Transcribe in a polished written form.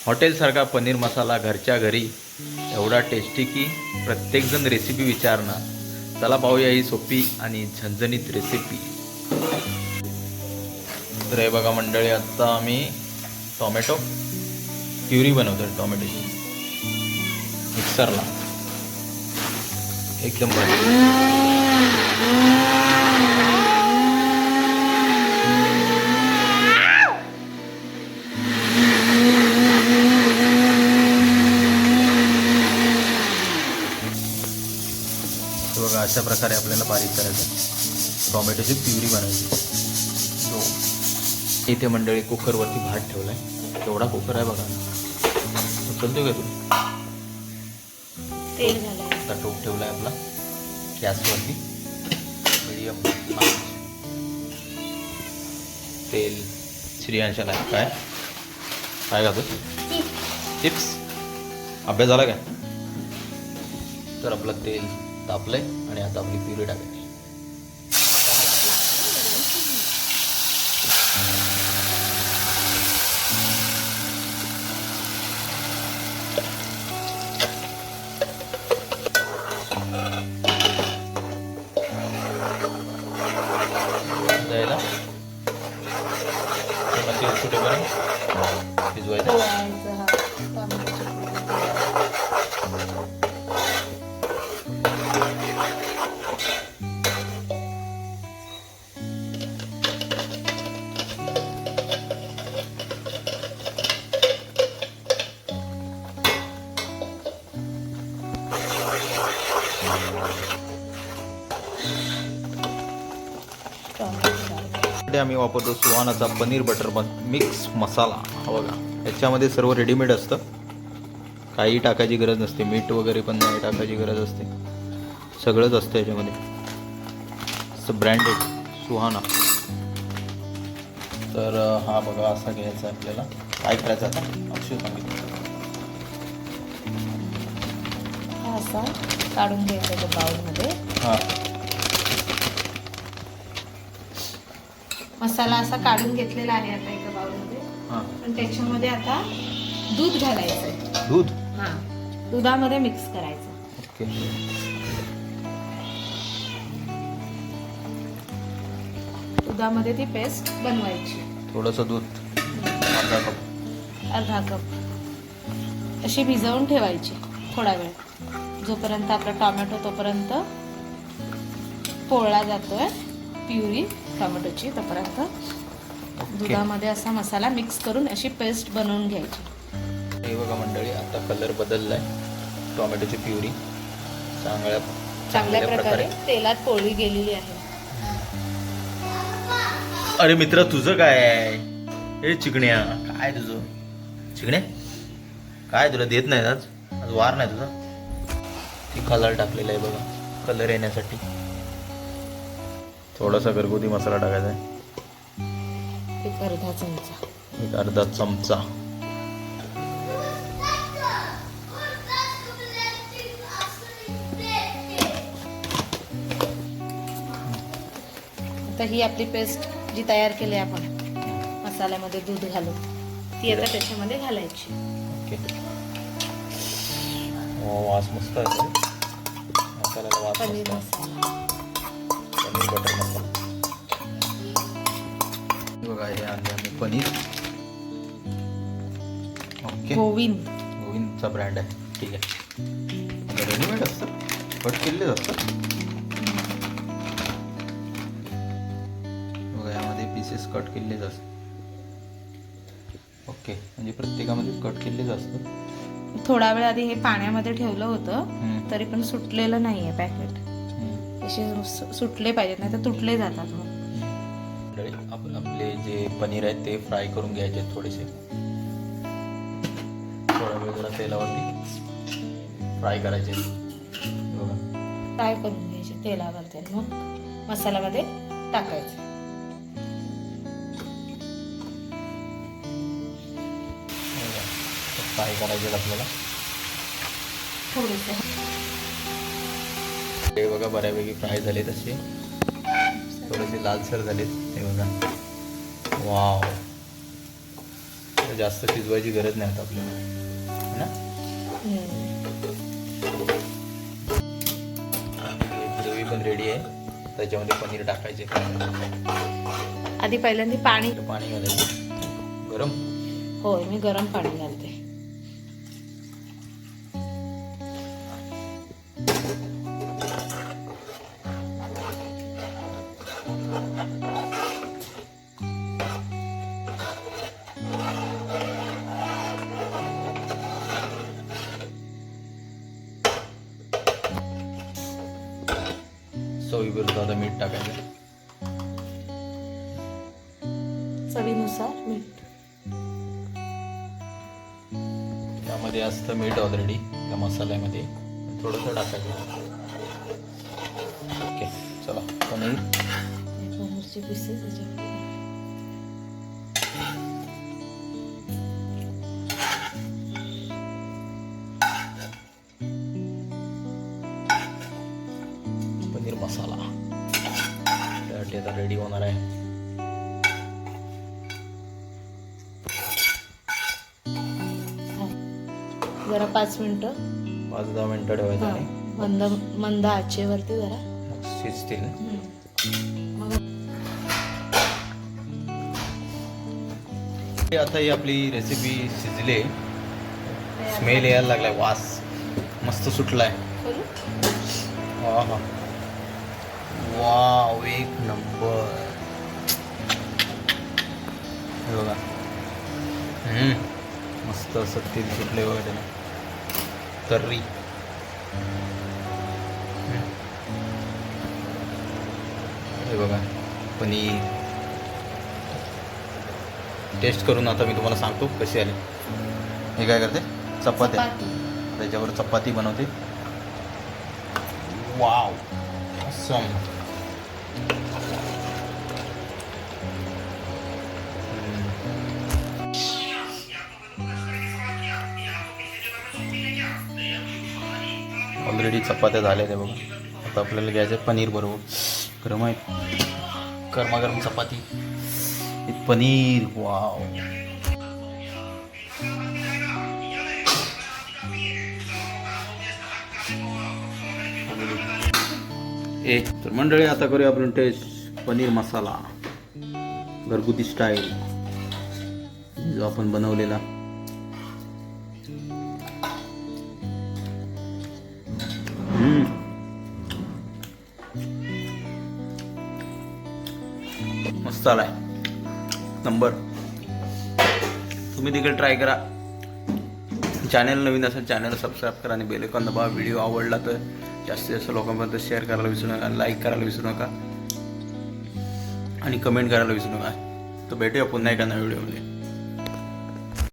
हॉटेलसारखा पनीर मसाला घरच्या घरी एवढा टेस्टी की प्रत्येकजण रेसिपी विचारणार. चला पाहूया ही सोपी आणि झणझणीत रेसिपी. तर हे बघा मंडळी, आत्ता आम्ही टोमॅटो प्युरी बनवतो. टोमॅटोची मिक्सरला एकदम भारी. बघा अशा प्रकारे आपल्याला बारीक करायचं, टोमॅटोची प्युरी बनायची. इथे मंडळी कुकरवरती भात ठेवलाय. केवढा कुकर आहे बघा, उचलतोय का तू? तेल घालायचं. आता टोप ठेवलाय आपला गॅसवरती मीडियम. तेल श्रियांशाला काय काय घालतो? चिप्स. अभ्यास झाला काय? तर आपलं तेल तापलंय आणि आता आपली प्युरी टाकायची. द्यायला तेल सुटेपर्यंत शिजवायचं. आम्ही वापरतो सुहानाचा पनीर बटर मिक्स मसाला. हा बघा, याच्यामध्ये सर्व रेडीमेड असतं, काही टाकायची गरज नसते. मीठ वगैरे पण नाही टाकायची गरज असते, सगळंच असतं याच्यामध्ये. ब्रँडेड सुहाना. तर हा बघा असा घ्यायचा आपल्याला. काय करायचं आता अक्षय सांगितलं, असा काढून घ्यायचा बाउलमध्ये. हां, मसाला असा काढून घेतलेला आहे आता एका बाउलमध्ये. हां. पण त्याच्यामध्ये आता दूध घालायचं. दूध? हां, दुधामध्ये मिक्स करायचं. ओके. दुधामध्ये ती पेस्ट बनवायची. थोडंसं दूध, अर्धा कप अशी भिजवून ठेवायची थोडा वेळ, जोपर्यंत आपला टोमॅटो तोपर्यंत पोळला जातोय प्युरी टोमॅटोची, तोपर्यंत दुधामध्ये असा मसाला मिक्स करून अशी पेस्ट बनवून घ्यायची. हे बघा मंडळी, आता कलर बदललाय. टोमॅटोची प्युरी चांगल्या प्रकारे तेलात पोळली गेलेली आहे. अरे मित्र, तुझं काय आहे? हे चिकण्या, काय तुझं? चिकण्या काय तुला देत नाही आज? आज वार नाही तुझा? ती कलर टाकलेला आहे बघा, कलर येण्यासाठी. थोडासा घरगुती मसाला टाकायचा आहे, एक अर्धा चमचा. एक अर्धा चमचा. आता ही आपली पेस्ट जी तयार केली आपण मसाल्यामध्ये दूध घालून, ती आता त्याच्यामध्ये घालायची. ओके. वास मस्त आहे मसाल्याला. वास पनीर मस्त. मसाला, पनीर बटर मसाला बघा. हे आणले आम्ही पनीर. ओके. गोविंदचा ब्रँड आहे. ठीक आहे. रेडीमेड असतं, कट केलेलेच असतं बघा. यामध्ये पीसेस कट केलेलेच असतात. ओके, म्हणजे प्रत्येकामध्ये कट केलेलेच असतं. थोडा वेळ आधी हे पाण्यामध्ये ठेवलं होतं, तरी पण सुटलेलं नाहीये पॅकेट. असे सुटले पाहिजेत, नाही तर तुटले जातात. मग आपले जे पनीर आहेत ते फ्राय करून घ्यायचे थोडेसे. थोडा वेळ जरा तेलावरती फ्राय करायचे बघा. फ्राय करून घ्यायचे तेलावरती, मग मसाल्यामध्ये टाकायचे. फ्राय करायचे आपल्याला थोडेसे. हे बघा बऱ्यापैकी फ्राय झाले, तसे थोडेसे लालसर झालेत. हे बघा, वाव, तर जास्त शिजवायची गरज नाही आता आपल्याला, है ना? ग्रेव्ही पण रेडी आहे. त्याच्यामध्ये पनीर टाकायचे. आधी पहिल्यांदा पाणी घालायचं गरम. होय, मी गरम पाणी घालते. चवीपुरतं आता मीठ टाकायचं. चवीनुसार मीठ. त्यामध्ये असतं मीठ ऑलरेडी त्या मसाल्यामध्ये, थोडंसं टाकायचं. ओके, चला पनीरचे पीसेस याच्यामध्ये. पनीर मसाला त्यासाठी आता रेडी होणार आहे. जरा 5 मिनिटं 5-10 मिनिटं ठेवायचं आणि मंद आचेवरती जरा शिजतील. आता ही आपली रेसिपी शिजली. स्मेल यायला लागलाय, वास मस्त सुटलाय. हा, वाव, एक नंबर. हे बघा, मस्त असं तेल सुटले बघा त्याला, तर्री. हे बघा पनीर. टेस्ट करून आता मी तुम्हाला सांगतो कशी आली. हे काय करते, चपात्या, त्याच्यावर चपाती बनवते. Wow, awesome. ऑलरेडी चपात्या झाल्या ते बघा. आता आपल्याला घ्यायचं पनीर बरोबर. गरम आहे, गरमागरम चपाती, पनीर. वाव. तर मंडळी, आता करूया आपण टेस्ट पनीर मसाला घरगुती स्टाईल जो आपण बनवलेला. मस्त आलाय, नंबर. तुम्ही देखील ट्राय करा. चॅनल नवीन असेल चॅनल सबस्क्राईब करा आणि बेल आयकॉन दाबा. व्हिडिओ आवडला तर जास्तीत जास्त लोकांपर्यंत शेअर करायला विसरू नका, लाईक करायला विसरू नका आणि कमेंट करायला विसरू नका. तर भेटूया पुन्हा एका नव्या व्हिडिओमध्ये.